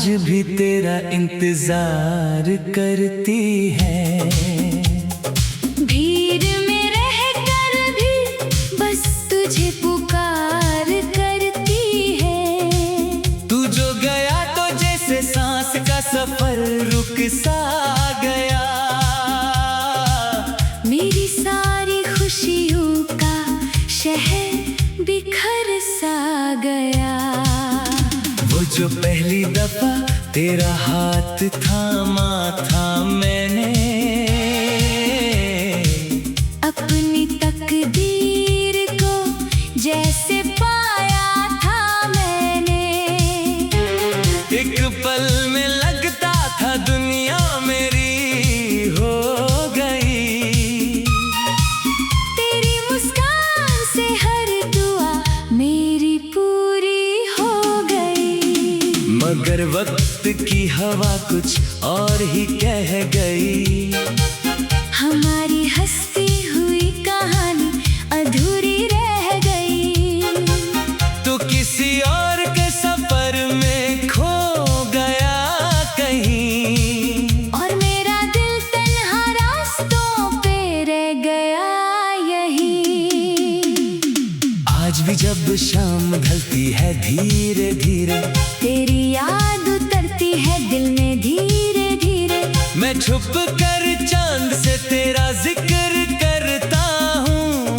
आज भी तेरा इंतजार करती है। भीड़ में रहकर भी बस तुझे पुकार करती है। तू जो गया तो जैसे सांस का सफर रुक सा गया। मेरी सारी खुशियों का शहर बिखर सा गया। वो जो पहली दफा तेरा हाथ थामा था मैंने, अपनी तकदीर को जैसे पाया था मैंने। एक पल में लगता था दुनिया मेरी हो गई। तेरी मुस्कान से हर दुआ मेरी पूरी हो गई। मगर वक्त की हवा कुछ और ही कह गई। हमारी हंसती हुई कहानी अधूरी रह गई। तो किसी और के सफर में खो गया कहीं, और मेरा दिल तन्हा रास्तों पे रह गया यहीं। आज भी जब शाम ढलती है धीरे धीरे, तेरी याद उतरती है दिल में धीरे धीरे। मैं छुप कर चांद से तेरा जिक्र करता हूँ,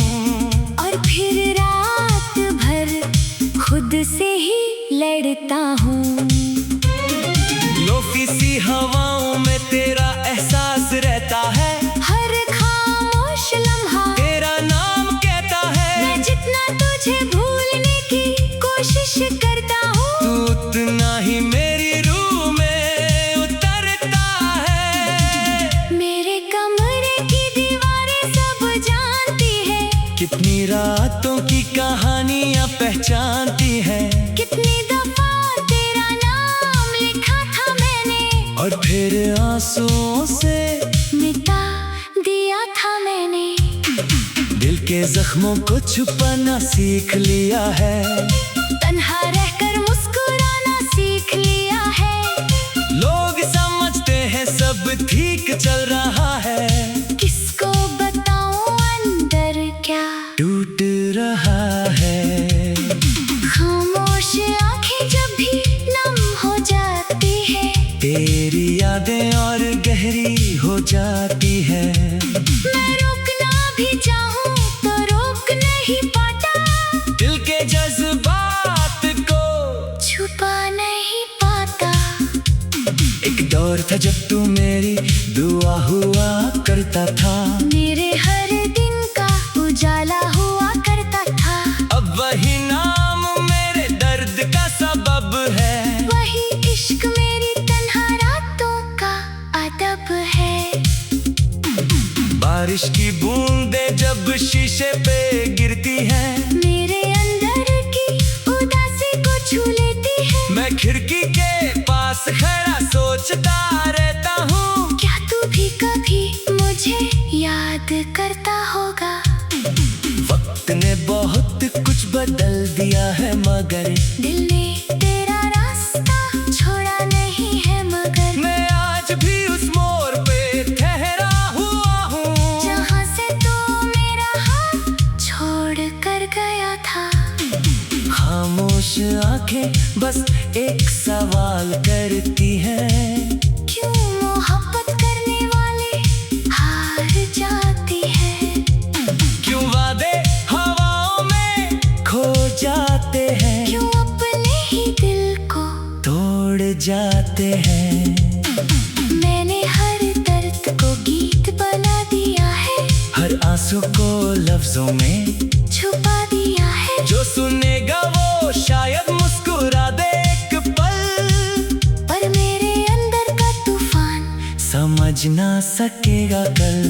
और फिर रात भर खुद से ही लड़ता हूँ। लोफी सी हवाओं में तेरा एहसास रहता है। हर खामोश लम्हा तेरा नाम कहता है। मैं जितना तुझे भूलने की कोशिश करता हूँ, तू उतना ही मेरी रूह में उतरता है। मेरे कमरे की दीवारें सब जानती है। कितनी रातों की कहानियां पहचानती है। कितनी दफा तेरा नाम लिखा था मैंने, और फिर आंसुओं से मिटा दिया था मैंने। दिल के जख्मों को छुपाना सीख लिया है। तन्हा रहकर मुस्कुराना सीख लिया है। लोग समझते हैं सब ठीक चल रहा है, किसको बताऊं अंदर क्या टूट रहा है। खामोश आंखें जब भी नम हो जाती है, तेरी यादें और गहरी हो जाती है। मैं रोकना भी चाहूं तो रोक नहीं पाता। दिल के जज्बात को छुपा नहीं पाता। एक दौर था जब तू मेरी दुआ हुआ करता था। मेरे हर दिन का उजाला हुआ करता था। अब वही नाम मेरे दर्द का सबब है। वही इश्क मेरी तन्हा रातों का अदब है। बारिश की बूंदें जब शीशे पे गिरती हैं, मेरे अंदर की उदासी को छू लेती है। मैं खिड़की के पास खड़ा सोचता रहता हूँ। क्या तू भी कभी मुझे याद करता होगा? वक्त ने बहुत कुछ बदल दिया है, मगर दिल ने तेरा रास्ता छोड़ा नहीं है। मगर मैं आज भी उस मोड़ पे ठहरा हुआ हूँ, जहाँ से तू मेरा हाथ छोड़ कर गया था। खामोश आंखें बस एक सवाल करती हैं। क्यों मोहब्बत करने वाले हार जाती है? क्यों वादे हवाओं में खो जाते हैं? क्यों अपने ही दिल को तोड़ जाते हैं? मैंने हर दर्द को गीत बना दिया है। हर आंसू को लफ्जों में छुपा दिया है। जो सुनेगा वो शायद मुस्कुरा दे एक पल, पर मेरे अंदर का तूफान समझ ना सकेगा कल।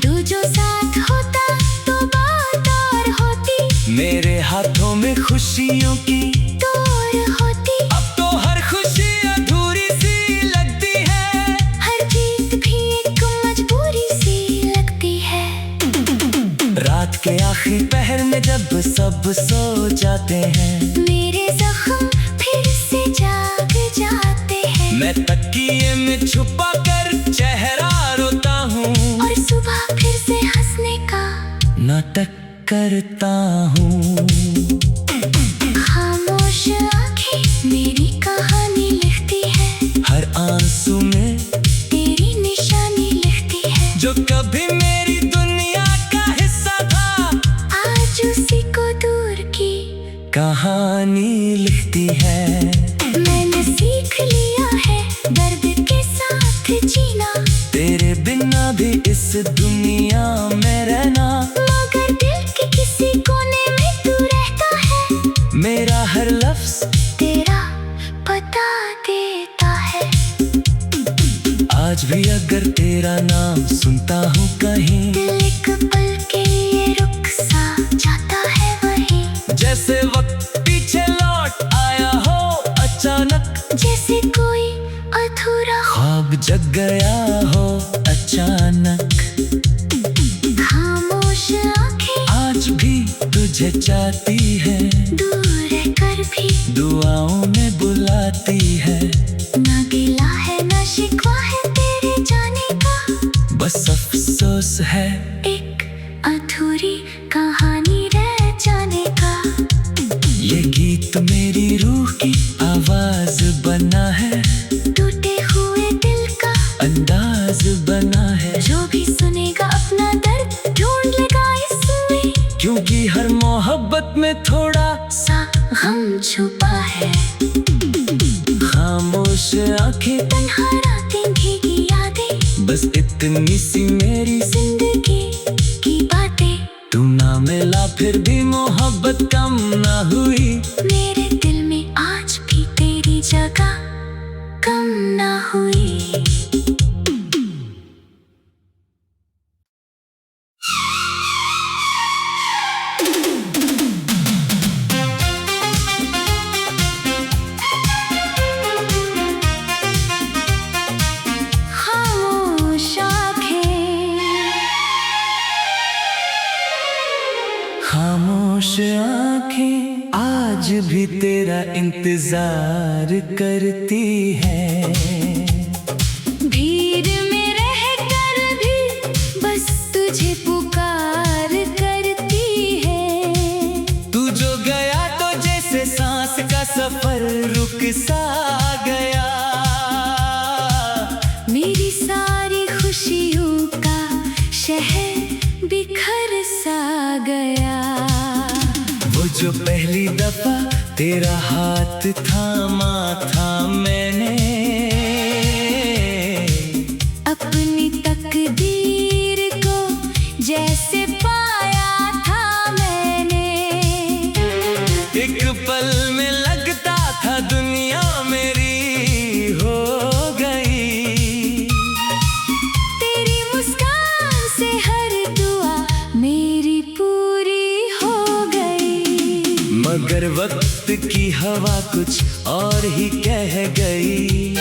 तू जो साथ होता तो बात और होती। मेरे हाथों में खुशियों की तोड़ होती। अब तो हर खुशी अधूरी सी लगती है। हर जीत भी एक मजबूरी सी लगती है। रात के आखिरी पहर में जब सब सो जाते हैं, मेरे जख्म फिर से जाग मैं तकिए में छुपा कर चेहरा रोता हूँ, और सुबह फिर से हंसने का नाटक करता हूँ। खामोश आंखें मेरी कहानी लिखती है, हर आंसू में तेरी निशानी लिखती है। जो कभी मेरी दुनिया का हिस्सा था, आज उसी को दूर की कहानी लिखती है। मैंने सीख लिया है दर्द के साथ जीना, तेरे बिना भी इस दुनिया में रहना। मगर दिल के किसी कोने में तू रहता है, मेरा हर लफ्ज तेरा पता देता है। आज भी अगर तेरा नाम सुनता हूँ कहीं, दिल एक पल के लिए रुक सा जाता है वहीं, जैसे वक्त पीछे लौट आया हो अचानक, जैसे कोई अधूरा ख्वाब जग गया हो अचानक। खामोश आंखें आज भी तुझे चाहती है, दूर रहकर भी दुआओं में बुलाती है। ना गिला है ना शिकवा है तेरे जाने का, बस अफसोस है एक अधूरी कहानी रह जाने का। ये गीत मेरी रूह की आवाज बना है, टूटे हुए दिल का अंदाज बना है। जो भी सुनेगा अपना दर्द ढूंढ लेगा इसमें, क्योंकि हर मोहब्बत में थोड़ा सा गम छुपा है। खामोश आंखें, तन्हा रातें भीगी यादें, बस इतनी सी मेरी जिंदगी की बातें। तू ना मिला फिर भी मोहब्बत कम ना हुई, मेरे दिल में आज भी तेरी जगह कम ना हुई। खामोश आंखें, खामोश आंखें आज भी तेरा इंतजार करती है। भीड़ में रहकर भी बस तुझे पुकार करती है। तू जो गया तो जैसे सांस का सफर रुक सा गया, मेरी सारी खुशियों का शहर बिखर सा गया। वो जो पहली दफा तेरा हाथ थामा था मैंने, अपनी तकदीर को जैसे पाया था मैंने, एक पल में लगता था दुनिया मेरी हो गई। तेरी मुस्कान से हर दुआ मेरी पूरी हो गई। मगर वक्त की हवा कुछ और ही कह गई,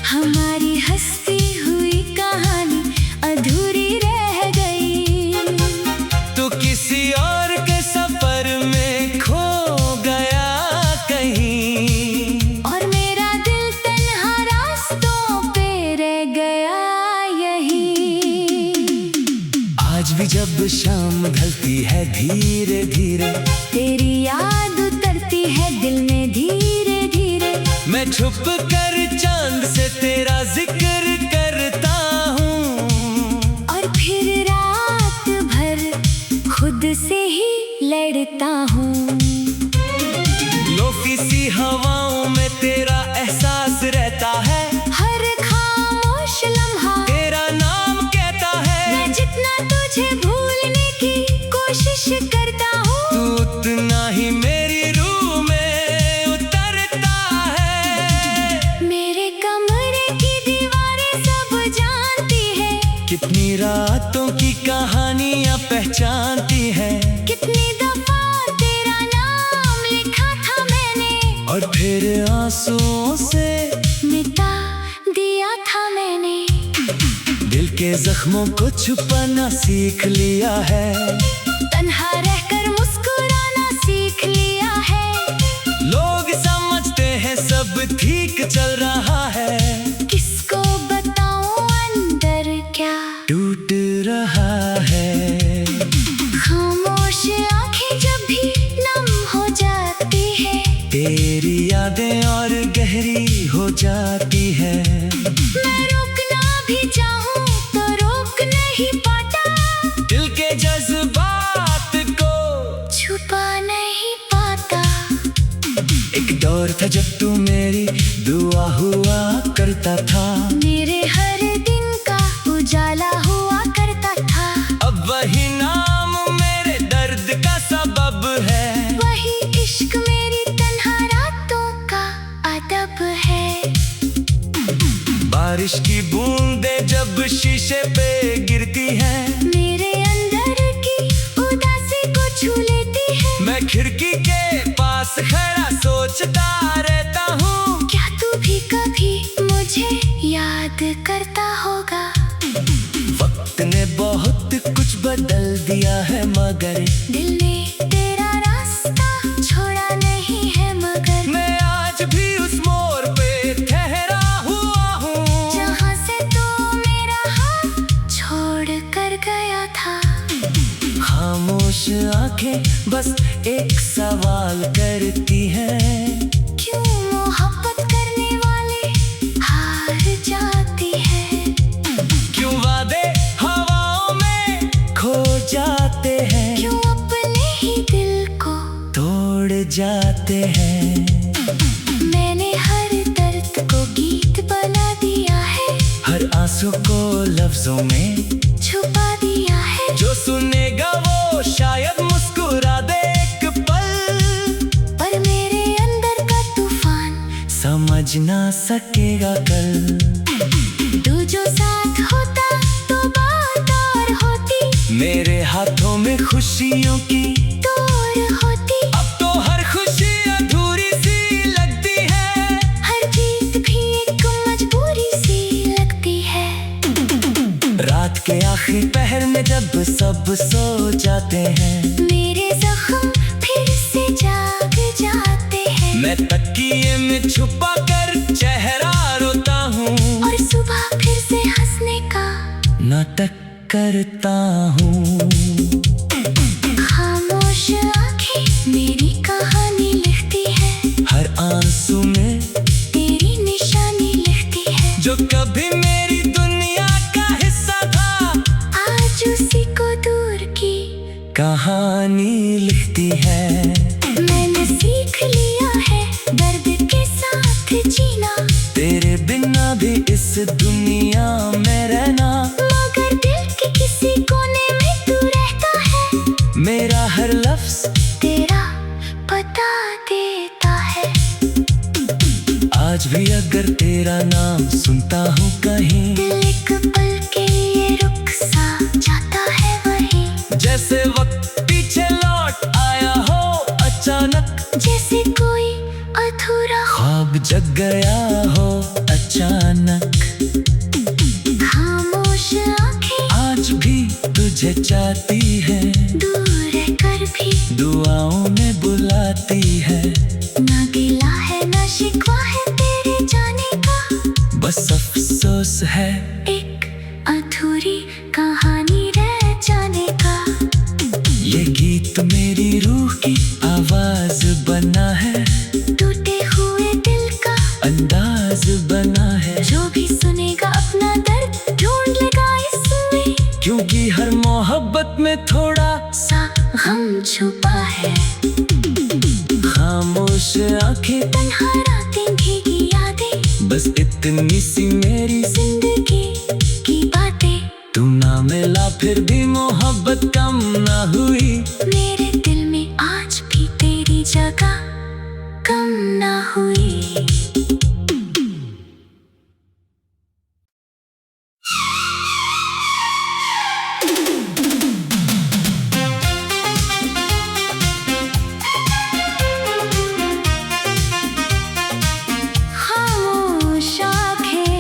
हमारी हंसती हुई कहानी अधूरी रह गई। तो किसी और के सफर में खो गया कहीं, और मेरा दिल तन्हा रास्तों पे रह गया यहीं। आज भी जब शाम ढलती है धीरे धीरे, तेरी याद उतरती है दिल में धीरे धीरे। मैं छुप कर चांद से तेरा जिक्र करता हूँ, और फिर रात भर खुद से ही लड़ता हूँ। लो किसी हवाओं में तेरा एहसास रहता है, हर खामोश लम्हा तेरा नाम कहता है। मैं जितना तुझे भूलने की कोशिश करता हूँ, तू उतना ही मेरी रूह में उतरता है। मेरे कमरे की दीवारें सब जानती है, कितनी रातों की कहानियां पहचानती है। कितनी दफा तेरा नाम लिखा था मैंने, और फिर आंसुओं से मिटा दिया था मैंने। दिल के जख्मों को छुपाना सीख लिया है, तन्हा रहकर मुस्कुराना सीख लिया है। लोग समझते हैं सब ठीक चल रहा है, तेरी यादें और गहरी हो जाती है। मैं रोकना भी चाहूं तो रोक नहीं पाता, दिल के जज्बात को छुपा नहीं पाता। एक दौर था जब तू मेरी दुआ हुआ करता था, मेरे हर दिन का उजाला हुआ करता था। अब वही नाम मेरे दर्द का सबब है, वही इश्क मेरी तन्हा रातों का अदब है। बारिश की बूंदें जब शीशे पे गिरती हैं, मेरे अंदर की उदासी को छू लेती है। मैं खिड़की के पास खड़ा सोचता रहता हूँ, क्या तू भी कभी मुझे याद करता होगा? वक्त ने बहुत कुछ बदल दिया है मगर दिल ने तेरा रास्ता छोड़ा नहीं है, मगर मैं आज भी उस मोड़ पे ठहरा हुआ हूँ, जहाँ से तू मेरा हाथ छोड़ कर गया था। खामोश आंखें बस एक सवाल करती हैं, क्यों मोहब्बत करने वाले हार जाती है? क्यों वादे हवाओं में खो जाते हैं, क्यों अपने ही दिल को तोड़ जाते हैं। मैंने हर दर्द को गीत बना दिया है, हर आंसू को लफ्जों में छुपा दिया है। जो सुनेगा वो शायद मुस्कुरा दे एक पल, पर मेरे अंदर का तूफान समझ ना सकेगा कल। तू जो साथ होता तो बात और होती, मेरे हाथों में खुशियों की तोड़ होती। अब तो हर खुशी अधूरी सी लगती है, हर जीत भी एक मजबूरी सी लगती है। रात के आखिरी पहर में जब सब सो जाते हैं, मेरे जख्म फिर से जाग जाते हैं। मैं तकिए में छुपा कर चेहरा रोता हूँ, और सुबह फिर से हंसने का नाटक करता हूँ। खामोश आंखें मेरी कहानी लिखती है, हर आंसू में तेरी निशानी लिखती है। जो कभी मेरी दुनिया का हिस्सा था, आज उसी को दूर की कहानी लिखती है। मैंने सीख लिया है दर्द के साथ जीना, तेरे बिना भी इस दुनिया में रहना, मगर दिल के किसी कोने में तू रहता है। मेरा हर लफ्ज तेरा पता देता है। आज भी अगर तेरा नाम सुनता हूँ कहीं, दिल एक पल के लिए रुक सा जाता है वहीं, जैसे वक्त पीछे लौट आया हो अचानक, जैसे कोई अधूरा ख्वाब जग गया हो अचानक। खामोश आंखें आज भी तुझे चाहती है, दूर रहकर भी दुआओं में बुलाती है। ना गिला है ना शिकवा है तेरे जाने का, बस अफसोस है एक अधूरी कहानी रह जाने का। ये गीत मेरी रूह की आवाज बना है, टूटे हुए दिल का अंदाज बना है। जो भी सुनेगा अपना दर्द ढूंढ लेगा इसमें, क्योंकि हर मोहब्बत में थोड़ा सा गम छुपा है। खामोश आंखें, तन्हा रातें भीगी यादें, बस इतनी सी मेरी जिंदगी की बातें। तू ना मिला फिर भी मोहब्बत कम ना हुई, मेरे दिल में आज भी तेरी जगह कम ना हुई। खामोश आंखें,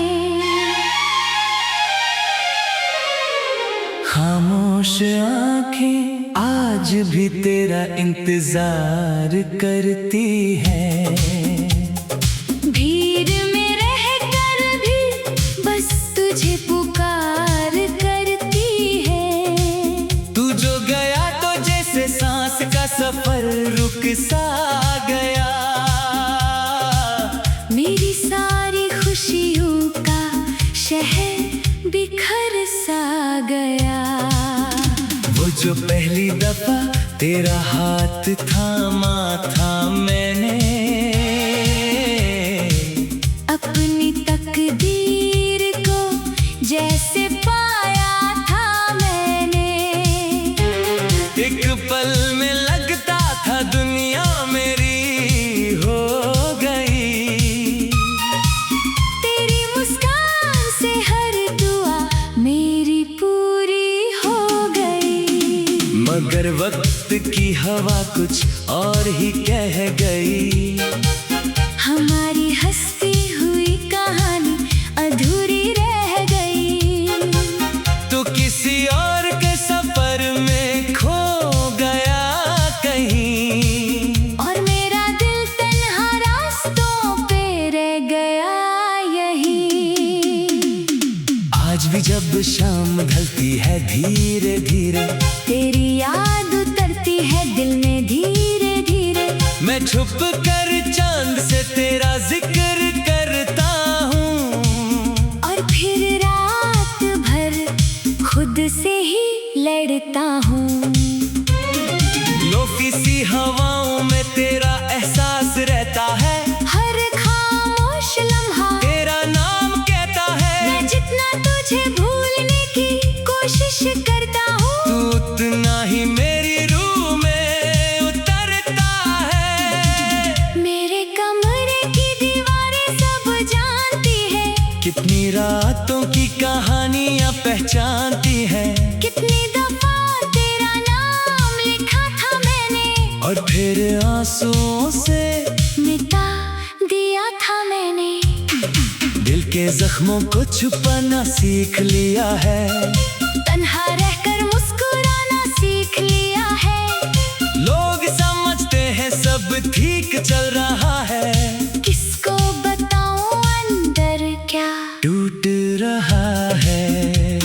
खामोश आंखें आज भी तेरा इंतजार करती है। भीड़ में रहकर भी बस तुझे पुकार करती है। तू जो गया तो जैसे सांस का सफर रुक सा गया, जो पहली दफा तेरा हाथ थामा था मैंने, अपनी तकदीर को जैसे पाया था मैंने। एक पल में लगता था दुनिया मेरी हो गई, तेरी मुस्कान से हर दुआ मेरी पूरी हो गई। मगर वक्त की हवा कुछ और ही कह गई, हमारी हंसती हुई कहानी अधूरी रह गई। तो किसी और के सफर में खो गया कहीं, और मेरा दिल तन्हा रास्तों पे रह गया यहीं। आज भी जब शाम ढलती है धीरे धीरे, तेरी याद उतरती है दिल में धीरे धीरे। मैं छुप कर चांद से तेरा जिक्र करता हूँ, और फिर रात भर खुद से ही लड़ता हूँ। लोफी सी हवाओं में तेरा एहसास रहता है, हर खामोश लम्हा तेरा नाम कहता है। मैं जितना तुझे भूलने की कोशिश करता हूँ, तू उतना ही मेरी रूह में उतरता है। मेरे कमरे की दीवारें सब जानती है, कितनी रातों की कहानियां पहचानती है। कितनी दफा तेरा नाम लिखा था मैंने, और फिर आंसुओं से मिटा दिया था मैंने। दिल के जख्मों को छुपाना सीख लिया है, तन्हा रहकर मुस्कुराना सीख लिया है। लोग समझते हैं सब ठीक चल रहा है, किसको बताऊं अंदर क्या टूट रहा है।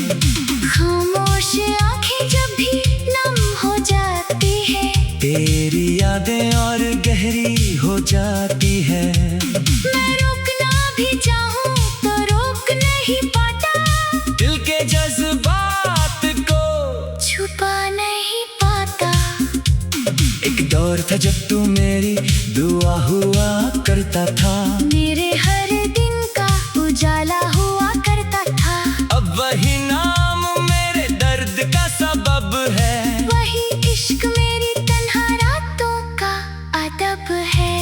खामोश आंखें जब भी नम हो जाती है, तेरी यादें और गहरी हो जाती है। मैं रोकना भी चाहूं तो रोक नहीं पाता, दिल के जज्बात को छुपा नहीं पाता। एक दौर था जब तू मेरी दुआ हुआ करता था, मेरे हर दिन का उजाला हुआ करता था। अब वही नाम मेरे दर्द का सबब है, वही इश्क मेरी तन्हा रातों का अदब है।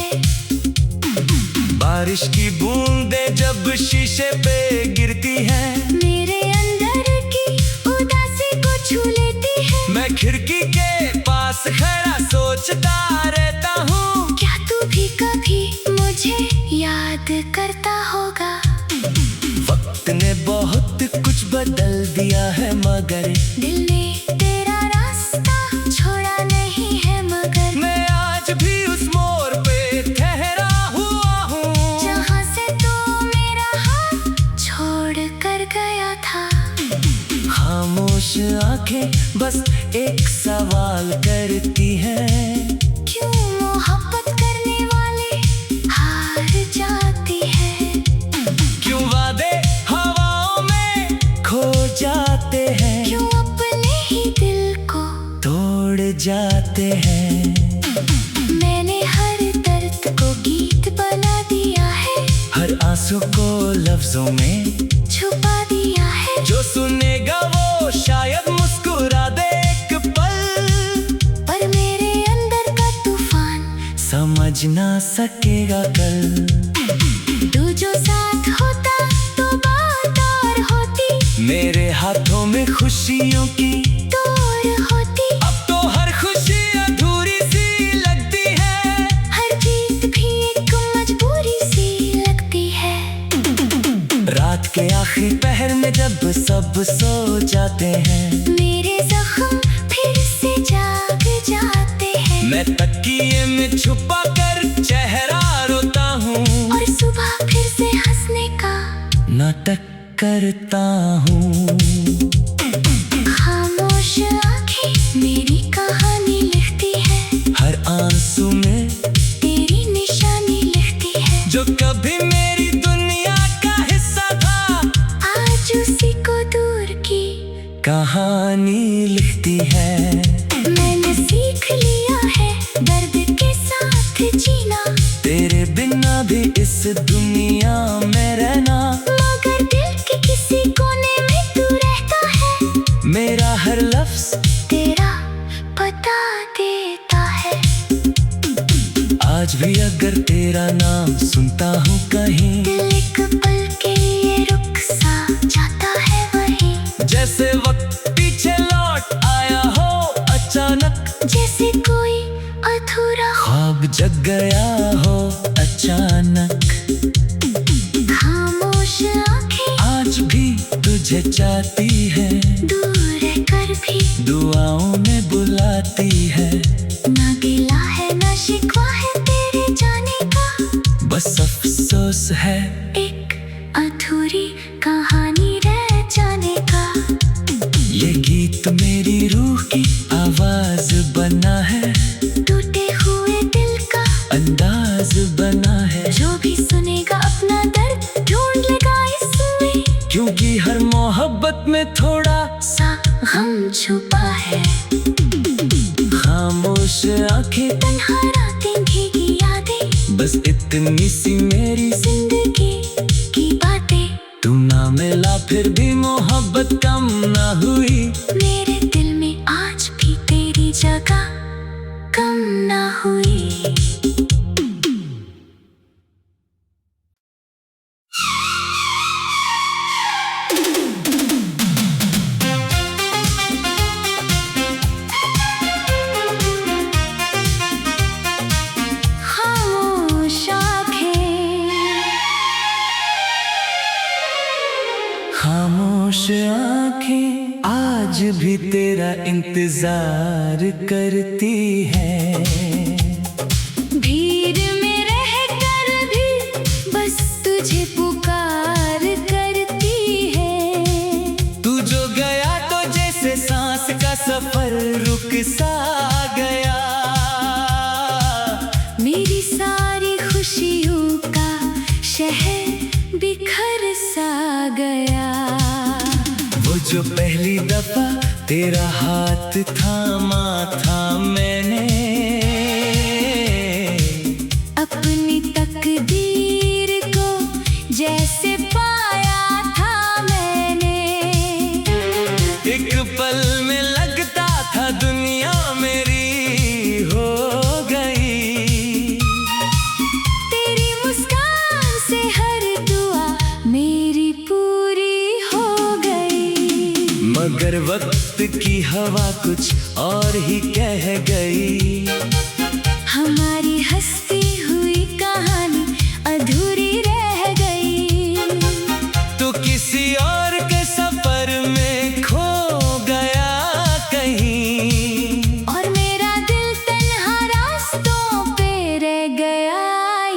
बारिश की बूंदें जब शीशे पे गिरती हैं, मेरे अंदर की उदासी को छू लेती है। मैं खिड़की के पास खड़ा सोचता रहता हूँ, क्या तू भी कभी मुझे याद करता होगा। वक्त ने बहुत कुछ बदल दिया है मगर दिल ने तेरा रास्ता छोड़ा नहीं है, मगर मैं आज भी उस मोड़ पे ठहरा हुआ हूँ, जहाँ से तू मेरा हाथ छोड़ कर गया था। खामोश आंखें बस एक सवाल करती हैं, क्यों मोहब्बत करने वाले हार जाती है। क्यों वादे हवाओं में खो जाते हैं, क्यों अपने ही दिल को तोड़ जाते हैं। मैंने हर दर्द को गीत बना दिया है, हर आंसू को लफ्जों में छुपा दिया है। जो सुनेगा वो शायद मुस्कुरा दे एक पल, पर मेरे अंदर का तूफान समझ ना सकेगा कल। तू जो साथ होता तो बात और होती, मेरे हाथों में खुशियों की तोड़ होती। अब तो हर खुशी अधूरी सी लगती है, हर जीत भी एक मजबूरी सी लगती है। रात के आखिरी पहर में जब सब सो जाते हैं, मेरे जख्म फिर से जाग जाते हैं। मैं तकिए में छुपा कर चेहरा रोता हूँ, और सुबह फिर से हंसने का नाटक करता हूँ। खामोश आंखें मेरी कहानी लिखती है, हर आंसू में तेरी निशानी लिखती है। जो कभी मेरी दुनिया का हिस्सा था, आज उसी को दूर की कहानी लिखती है। इस दुनिया में रहना, मगर दिल के किसी कोने में तू रहता है। मेरा हर लफ्ज तेरा पता देता है। आज भी अगर तेरा नाम सुनता हूँ कहीं, दिल एक पल के लिए रुक सा जाता है वहीं। जैसे वक्त पीछे लौट आया हो अचानक, जैसे कोई अधूरा ख्वाब जग गया हो अचानक। खामोश आंखें आज भी तुझे चाहती है, दूर रहकर भी दुआओं में बुलाती है। ना गिला है ना शिकवा है तेरे जाने का, बस अफसोस है एक अधूरी कहानी रह जाने का। ये गीत मेरी रूह की आवाज बना है, टूटे हुए दिल का अंदाज बना है। जो भी सुनेगा अपना दर्द ढूंढ लेगा इसमें, क्योंकि हर मोहब्बत में थोड़ा सा गम छुपा है। खामोश आंखें, तन्हा रातें भीगी यादें, बस इतनी सी मेरी जिंदगी की बातें। तू ना मिला फिर भी मोहब्बत कम ना हुई, मेरे दिल में आज भी तेरी जगह कम ना हुई। खामोश आंखें, खामोश आंखें आज भी तेरा इंतजार करती है। भीड़ में रहकर भी बस तुझे पुकार करती है। तू जो गया तो जैसे सांस का सफर रुक सा गया, मेरी सारी खुशियों का शहर बिखर सा गया। वो जो पहली दफा तेरा हाथ थामा था मैंने, अपनी तकदीर को जैसे पाया था मैंने। एक पल में लगता था दुनिया मेरी हो गई। तेरी मुस्कान से हर दुआ मेरी पूरी हो गई। मगर वक्त की हवा कुछ और ही कह गई। हमारी हंसती हुई कहानी अधूरी रह गई। तो किसी और के सफर में खो गया कहीं, और मेरा दिल तन्हा रास्तों पे रह गया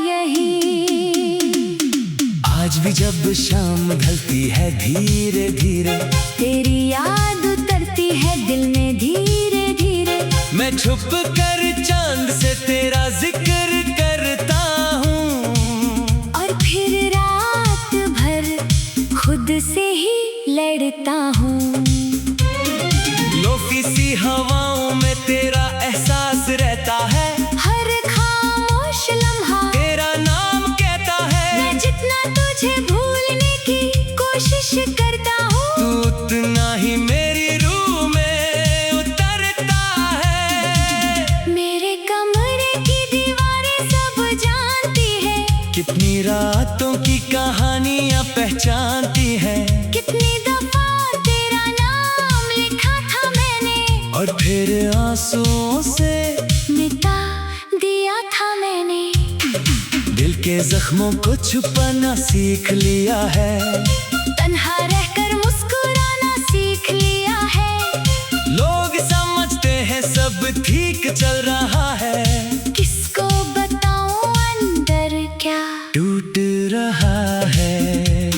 यहीं। आज भी जब शाम ढलती है धीरे धीरे, तेरी याद उतरती है दिल में धीरे धीरे। मैं छुप कर चांद से तेरा जिक्र करता हूँ, और फिर रात भर खुद से ही लड़ता हूँ। लोफी सी हवाओं में तेरा एहसास रहता है, हर खामोश लम्हा तेरा नाम कहता है। मैं जितना तुझे भूलने की कोशिश करता हूँ, तू उतना ही मेरी रूह में उतरता है। मेरे कमरे की दीवारें सब जानती है, कितनी रातों की कहानियां पहचानती है। कितनी दफा तेरा नाम लिखा था मैंने, और फिर आंसुओं से मिटा दिया था मैंने। दिल के जख्मों को छुपाना सीख लिया है, तन्हा रहकर मुस्कुराना सीख लिया है। लोग समझते हैं सब ठीक चल रहा है, किसको बताऊं अंदर क्या टूट रहा है।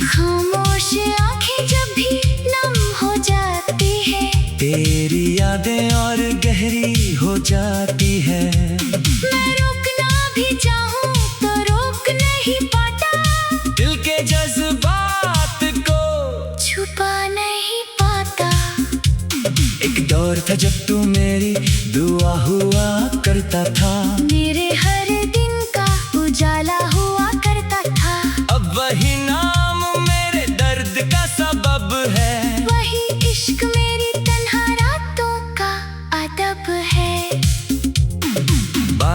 खामोश आंखें जब भी नम हो जाती है, तेरी यादें और गहरी हो जाती है। मैं रोकना भी चाहूं तो रोक नहीं पाता, दिल के जज्बात को छुपा नहीं पाता। एक दौर था जब तू मेरी दुआ हुआ करता था, मेरे हर दिन का उजाला हुआ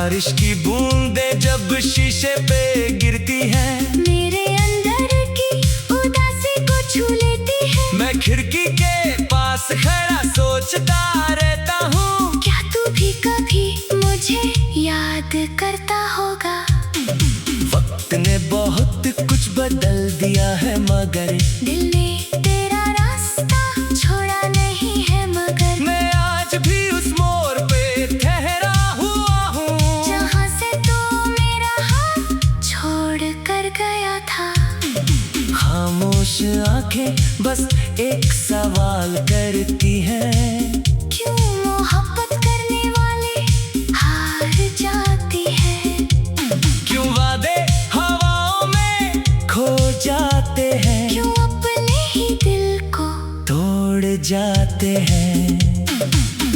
बारिश की बूंदें जब शीशे पे गिरती हैं, मेरे अंदर की उदासी को छू लेती है। मैं खिड़की के पास खड़ा सोचता रहता हूँ, क्या तू भी कभी मुझे याद करता होगा? वक्त ने बहुत कुछ बदल दिया है मगर दिल ने तेरा रास्ता छोड़ा नहीं है, मगर मैं आज भी उस मोड़ पे ठहरा हुआ हूँ, जहाँ से तू मेरा हाथ छोड़ कर गया था। खामोश आंखें बस एक सवाल करती हैं, क्यों मोहब्बत करने वाले हार जाती है? क्यों वादे हवाओं में खो जाते हैं, क्यों अपने ही दिल को तोड़ जाते हैं।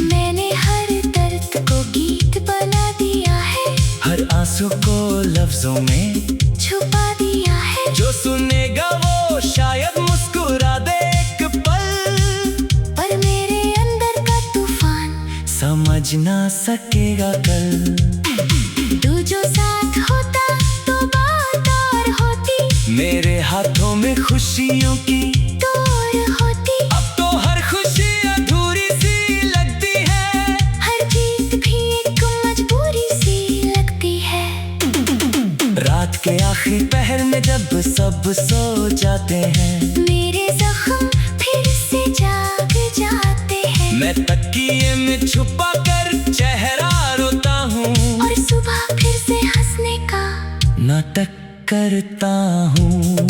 मैंने हर दर्द को गीत बना दिया है, हर आंसू को लफ्जों में छुपा दिया है। जो सुनेगा वो शायद मुस्कुरा दे एक पल, पर मेरे अंदर का तूफान समझ ना सकेगा कल। तू जो साथ होता तो बात और होती, मेरे हाथों में खुशियों की दूर होती। अब तो हर खुशी अधूरी सी लगती है, हर जीत भी एक मजबूरी सी लगती है। रात के आखिरी पहर में जब सब सो जाते हैं, मेरे जख्म फिर से जाग जाते हैं। मैं तकिए में छुपा कर चेहरा रोता हूँ, और सुबह फिर से हंसने का नाटक करता हूँ।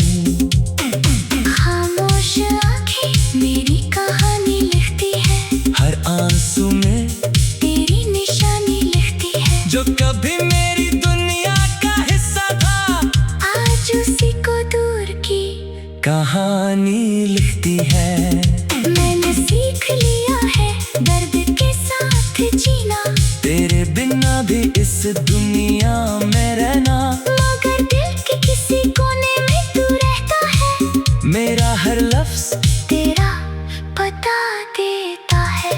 खामोश आंखें मेरी कहानी लिखती है, हर आंसू में तेरी निशानी लिखती है। जो कभी मेरी दुनिया का हिस्सा था, आज उसी को दूर की कहानी लिखती है। मैंने सीख लिया है दर्द के साथ जीना, तेरे बिना भी इस दुनिया में रहना, मगर दिल के किसी कोने में तू रहता है। मेरा हर लफ्ज तेरा पता देता है।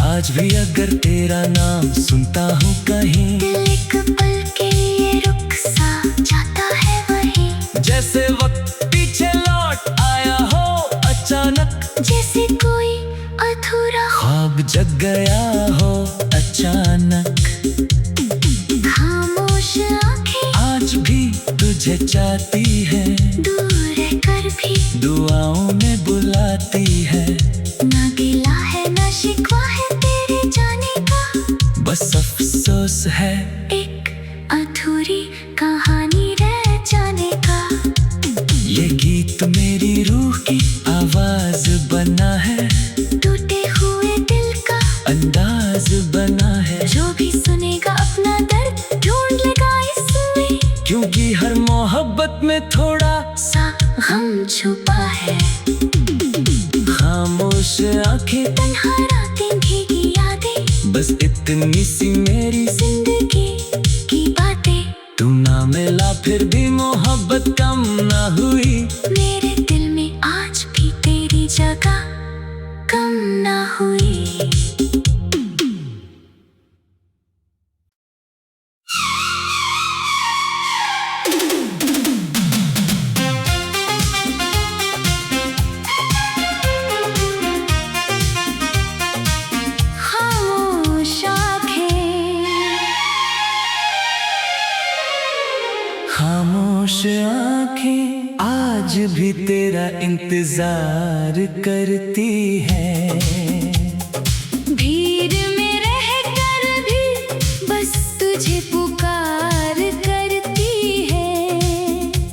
आज भी अगर तेरा नाम सुनता हूँ कहीं, दिल एक पल के लिए रुक सा जाता है वहीं, जैसे वक्त पीछे लौट आया हो अचानक, जैसे कोई अधूरा ख्वाब जग गया हो अचानक। खामोश आंखें आज भी तुझे चाहती है, दूर रहकर भी दुआओं में बुलाती है। ना गिला है ना शिकवा है तेरे जाने का, बस अफसोस है एक अधूरी कहानी रह जाने का। ये गीत मेरी रूह की आवाज बना है, टूटे हुए दिल का अंदाज बना है। जो भी सुनेगा अपना दर्द ढूंढ लेगा इसमें, क्योंकि हर मोहब्बत में थोड़ा सा गम छुपा है। खामोश आंखें तन्हा रातें भीगी यादें, बस इतनी सी मेरी जिंदगी की बातें। तू ना मिला फिर भी मोहब्बत कम ना हुई, मेरे दिल में आज भी तेरी जगह कम ना हुई। खामोश आंखें खामोश आंखें आज भी तेरा इंतजार करती है। भीड़ में रहकर भी बस तुझे पुकार करती है।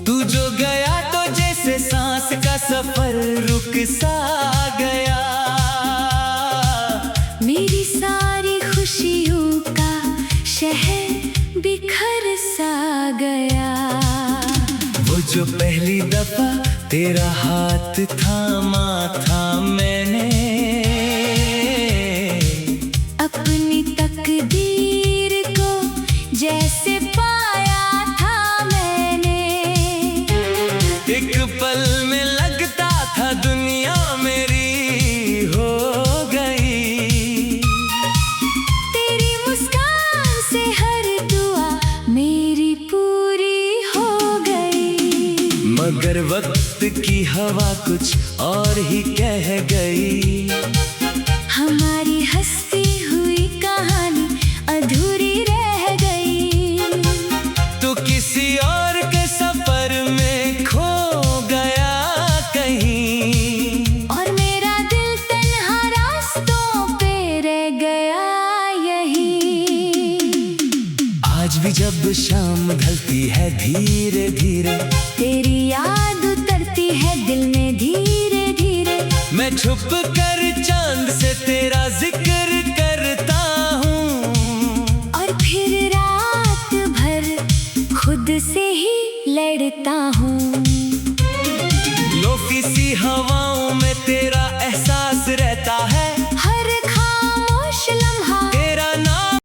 तू जो गया तो जैसे सांस का सफर रुक सा गया, मेरी सारी खुशियों का शहर बिखर सा गया। वो जो पहली दफा तेरा हाथ थामा था मैंने, अपनी तकदीर को जैसे पाया था मैंने। एक पल में लगता था दुनिया मेरी हो गई। तेरी मुस्कान मगर वक्त की हवा कुछ और ही कह गई। हमारी हंसती हुई कहानी अधूरी रह गई। तू किसी और के सफर में खो गया कहीं, और मेरा दिल तन्हा रास्तों पे रह गया यहीं। आज भी जब शाम ढलती है धीरे धीरे, तेरी याद उतरती है दिल में धीरे धीरे। मैं छुप कर